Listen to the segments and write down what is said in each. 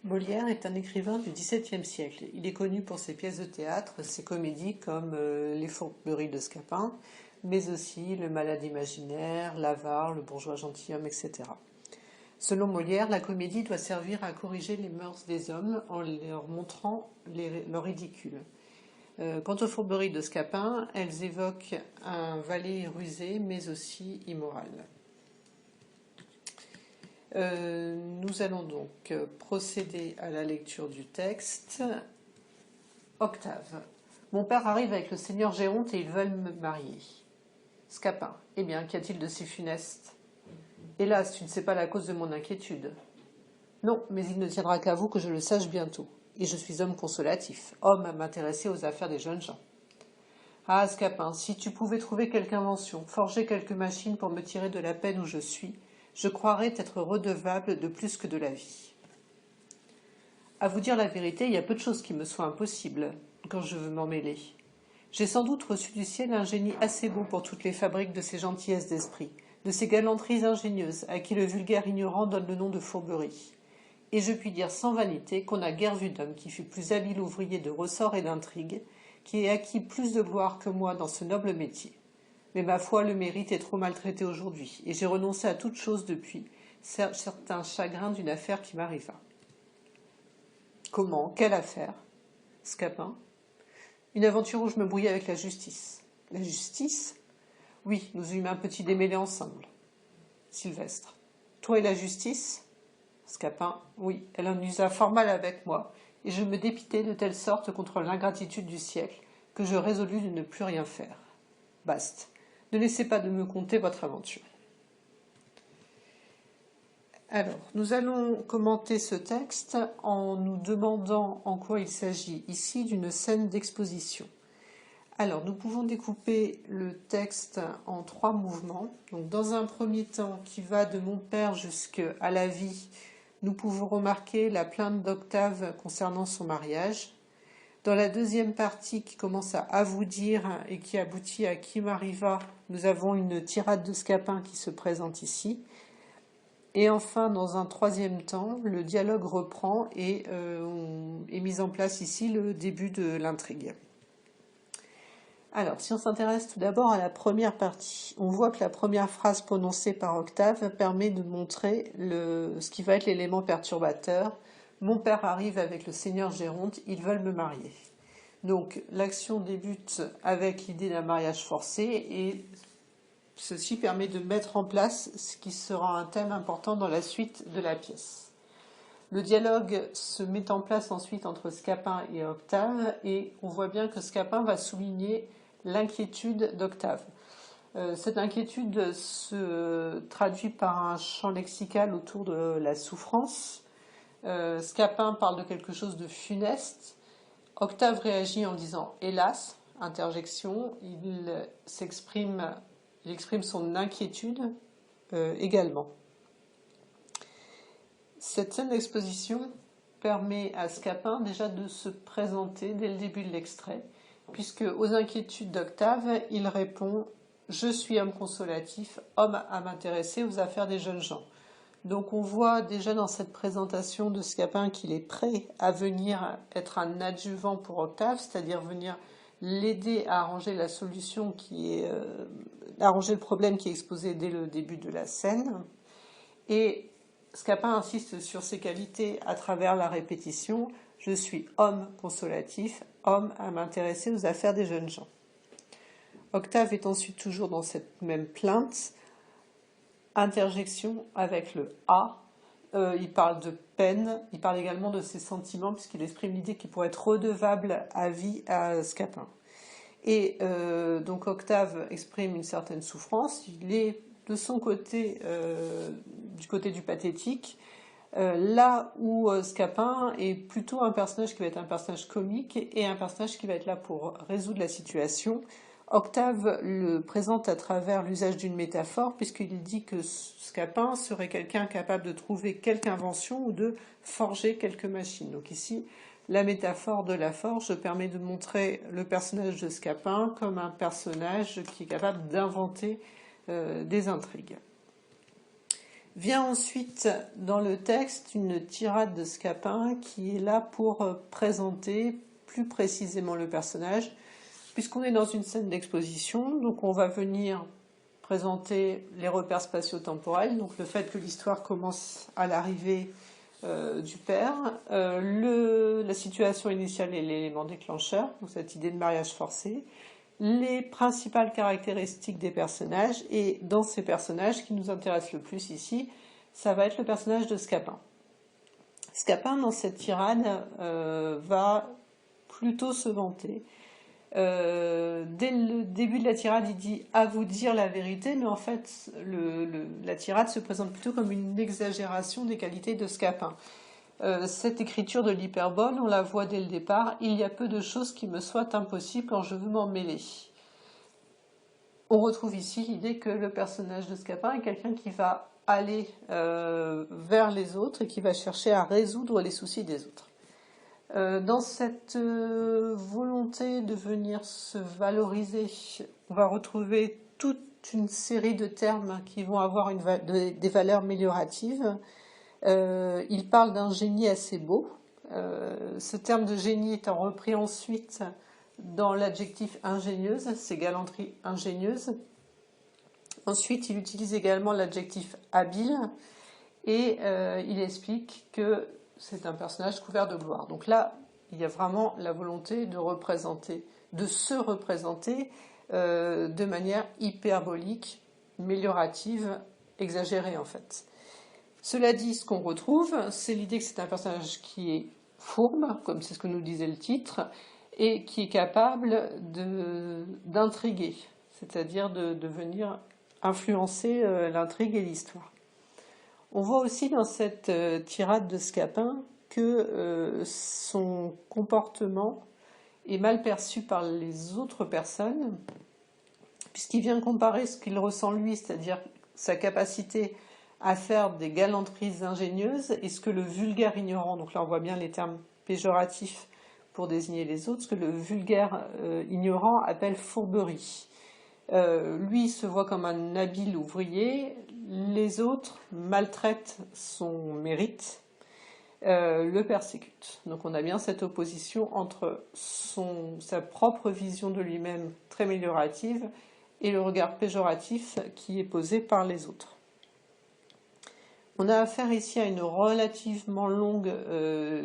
Molière est un écrivain du XVIIe siècle. Il est connu pour ses pièces de théâtre, ses comédies comme Les Fourberies de Scapin, mais aussi Le Malade imaginaire, L'Avare, Le Bourgeois gentilhomme, etc. Selon Molière, la comédie doit servir à corriger les mœurs des hommes en leur montrant leur ridicule. Quant aux Fourberies de Scapin, elles évoquent un valet rusé, mais aussi immoral. Nous allons donc procéder à la lecture du texte. Octave. Mon père arrive avec le seigneur Géronte et ils veulent me marier. Scapin. Eh bien, qu'y a-t-il de si funeste? Hélas, tu ne sais pas la cause de mon inquiétude. Non, mais il ne tiendra qu'à vous que je le sache bientôt. Et je suis homme consolatif, homme à m'intéresser aux affaires des jeunes gens. Ah, Scapin, si tu pouvais trouver quelque invention, forger quelque machine pour me tirer de la peine où je suis, je croirais t'être redevable de plus que de la vie. À vous dire la vérité, il y a peu de choses qui me soient impossibles quand je veux m'en mêler. J'ai sans doute reçu du ciel un génie assez beau pour toutes les fabriques de ces gentillesses d'esprit, de ces galanteries ingénieuses à qui le vulgaire ignorant donne le nom de fourberie. Et je puis dire sans vanité qu'on n'a guère vu d'homme qui fût plus habile ouvrier de ressorts et d'intrigues, qui ait acquis plus de gloire que moi dans ce noble métier. Mais ma foi, le mérite est trop maltraité aujourd'hui, et j'ai renoncé à toute chose depuis, certains chagrins d'une affaire qui m'arriva. Comment? Quelle affaire? Scapin. Une aventure où je me brouillais avec la justice. La justice? Oui, nous eûmes un petit démêlé ensemble. Sylvestre. Toi et la justice? Scapin. Oui, elle en usa fort mal avec moi, et je me dépitai de telle sorte contre l'ingratitude du siècle que je résolus de ne plus rien faire. Bast. Ne laissez pas de me conter votre aventure. Alors, nous allons commenter ce texte en nous demandant en quoi il s'agit ici d'une scène d'exposition. Alors, nous pouvons découper le texte en 3 mouvements. Donc, dans un premier temps, qui va de mon père jusqu'à la vie, nous pouvons remarquer la plainte d'Octave concernant son mariage. Dans la deuxième partie qui commence à vous dire et qui aboutit à qui m'arriva, nous avons une tirade de Scapin qui se présente ici. Et enfin, dans un troisième temps, le dialogue reprend et est mis en place ici le début de l'intrigue. Alors, si on s'intéresse tout d'abord à la première partie, on voit que la première phrase prononcée par Octave permet de montrer ce qui va être l'élément perturbateur. Mon père arrive avec le seigneur Géronte, ils veulent me marier. Donc, l'action débute avec l'idée d'un mariage forcé et ceci permet de mettre en place ce qui sera un thème important dans la suite de la pièce. Le dialogue se met en place ensuite entre Scapin et Octave et on voit bien que Scapin va souligner l'inquiétude d'Octave. Cette inquiétude se traduit par un champ lexical autour de la souffrance. Scapin parle de quelque chose de funeste. Octave réagit en disant « hélas », interjection, il exprime son inquiétude également. Cette scène d'exposition permet à Scapin déjà de se présenter dès le début de l'extrait, puisque aux inquiétudes d'Octave, il répond « Je suis homme consolatif, homme à m'intéresser aux affaires des jeunes gens ». Donc on voit déjà dans cette présentation de Scapin qu'il est prêt à venir être un adjuvant pour Octave, c'est-à-dire venir l'aider à arranger la solution arranger le problème qui est exposé dès le début de la scène. Et Scapin insiste sur ses qualités à travers la répétition. Je suis homme consolatif, homme à m'intéresser aux affaires des jeunes gens. Octave est ensuite toujours dans cette même plainte. Interjection avec le A. Il parle de peine, il parle également de ses sentiments, puisqu'il exprime l'idée qu'il pourrait être redevable à vie à Scapin. Et donc Octave exprime une certaine souffrance, il est de son côté, du côté du pathétique, là où Scapin est plutôt un personnage qui va être un personnage comique et un personnage qui va être là pour résoudre la situation. Octave le présente à travers l'usage d'une métaphore, puisqu'il dit que Scapin serait quelqu'un capable de trouver quelque invention ou de forger quelques machines. Donc ici, la métaphore de la forge permet de montrer le personnage de Scapin comme un personnage qui est capable d'inventer des intrigues. Vient ensuite dans le texte une tirade de Scapin qui est là pour présenter plus précisément le personnage, puisqu'on est dans une scène d'exposition, donc on va venir présenter les repères spatio-temporels, donc le fait que l'histoire commence à l'arrivée du père, la situation initiale et l'élément déclencheur, donc cette idée de mariage forcé, les principales caractéristiques des personnages, et dans ces personnages qui nous intéressent le plus ici, ça va être le personnage de Scapin. Scapin, dans cette tirade, va plutôt se vanter. Dès le début de la tirade, il dit « à vous dire la vérité », mais en fait, la tirade se présente plutôt comme une exagération des qualités de Scapin. Cette écriture de l'hyperbole, on la voit dès le départ, « il y a peu de choses qui me soient impossibles quand je veux m'en mêler ». On retrouve ici l'idée que le personnage de Scapin est quelqu'un qui va aller vers les autres et qui va chercher à résoudre les soucis des autres. Dans cette volonté de venir se valoriser, on va retrouver toute une série de termes qui vont avoir des valeurs amélioratives. Il parle d'un génie assez beau. Ce terme de génie étant repris ensuite dans l'adjectif ingénieuse, c'est galanterie ingénieuse. Ensuite, il utilise également l'adjectif habile et il explique que c'est un personnage couvert de gloire. Donc là, il y a vraiment la volonté de se représenter de manière hyperbolique, améliorative, exagérée en fait. Cela dit, ce qu'on retrouve, c'est l'idée que c'est un personnage qui est fourbe, comme c'est ce que nous disait le titre, et qui est capable d'intriguer, c'est-à-dire de venir influencer l'intrigue et l'histoire. On voit aussi dans cette tirade de Scapin que son comportement est mal perçu par les autres personnes, puisqu'il vient comparer ce qu'il ressent lui, c'est-à-dire sa capacité à faire des galanteries ingénieuses, et ce que le vulgaire ignorant, donc là on voit bien les termes péjoratifs pour désigner les autres, ce que le vulgaire ignorant appelle fourberie. Lui se voit comme un habile ouvrier, les autres maltraitent son mérite, le persécutent. Donc on a bien cette opposition entre sa propre vision de lui-même très améliorative et le regard péjoratif qui est posé par les autres. On a affaire ici à une relativement longue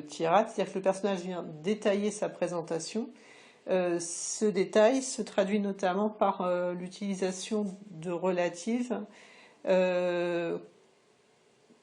tirade, c'est-à-dire que le personnage vient détailler sa présentation. Ce détail se traduit notamment par l'utilisation de relatives.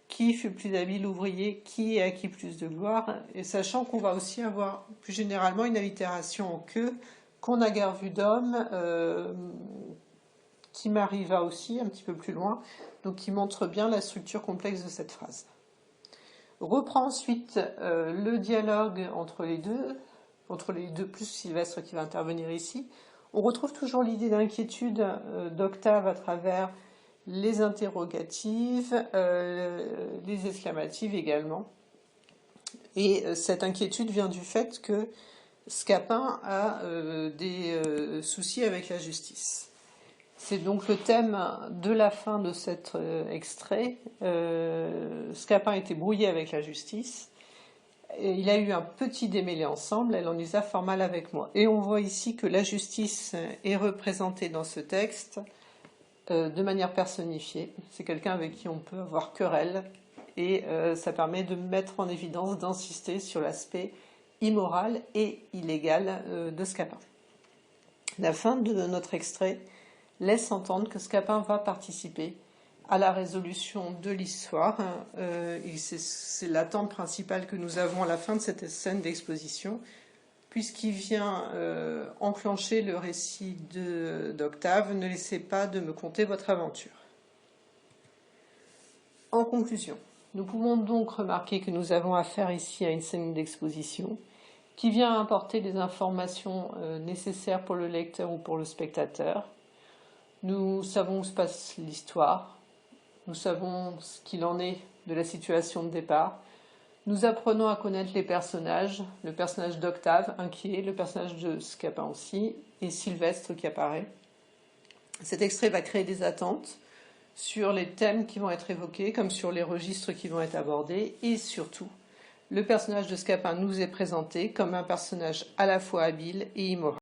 Qui fut plus habile ouvrier, qui a acquis plus de gloire, et sachant qu'on va aussi avoir plus généralement une allitération en queue, qu'on n'a guère vu d'homme, qui m'arriva aussi un petit peu plus loin, donc qui montre bien la structure complexe de cette phrase. Reprend ensuite le dialogue entre les deux, plus Sylvestre qui va intervenir ici. On retrouve toujours l'idée d'inquiétude d'Octave à travers les interrogatives, les exclamatives également. Et cette inquiétude vient du fait que Scapin a des soucis avec la justice. C'est donc le thème de la fin de cet extrait. Scapin était brouillé avec la justice. Et il a eu un petit démêlé ensemble, elle en usa fort mal avec moi. Et on voit ici que la justice est représentée dans ce texte de manière personnifiée. C'est quelqu'un avec qui on peut avoir querelle et ça permet de mettre en évidence, d'insister sur l'aspect immoral et illégal de Scapin. La fin de notre extrait laisse entendre que Scapin va participer à la résolution de l'histoire. Et c'est l'attente principale que nous avons à la fin de cette scène d'exposition, puisqu'il vient enclencher le récit d'Octave. Ne laissez pas de me conter votre aventure. En conclusion, nous pouvons donc remarquer que nous avons affaire ici à une scène d'exposition qui vient apporter des informations nécessaires pour le lecteur ou pour le spectateur. Nous savons où se passe l'histoire, nous savons ce qu'il en est de la situation de départ. Nous apprenons à connaître les personnages, le personnage d'Octave, inquiet, le personnage de Scapin aussi, et Sylvestre qui apparaît. Cet extrait va créer des attentes, sur les thèmes qui vont être évoqués, comme sur les registres qui vont être abordés, et surtout, le personnage de Scapin nous est présenté comme un personnage à la fois habile et immoral.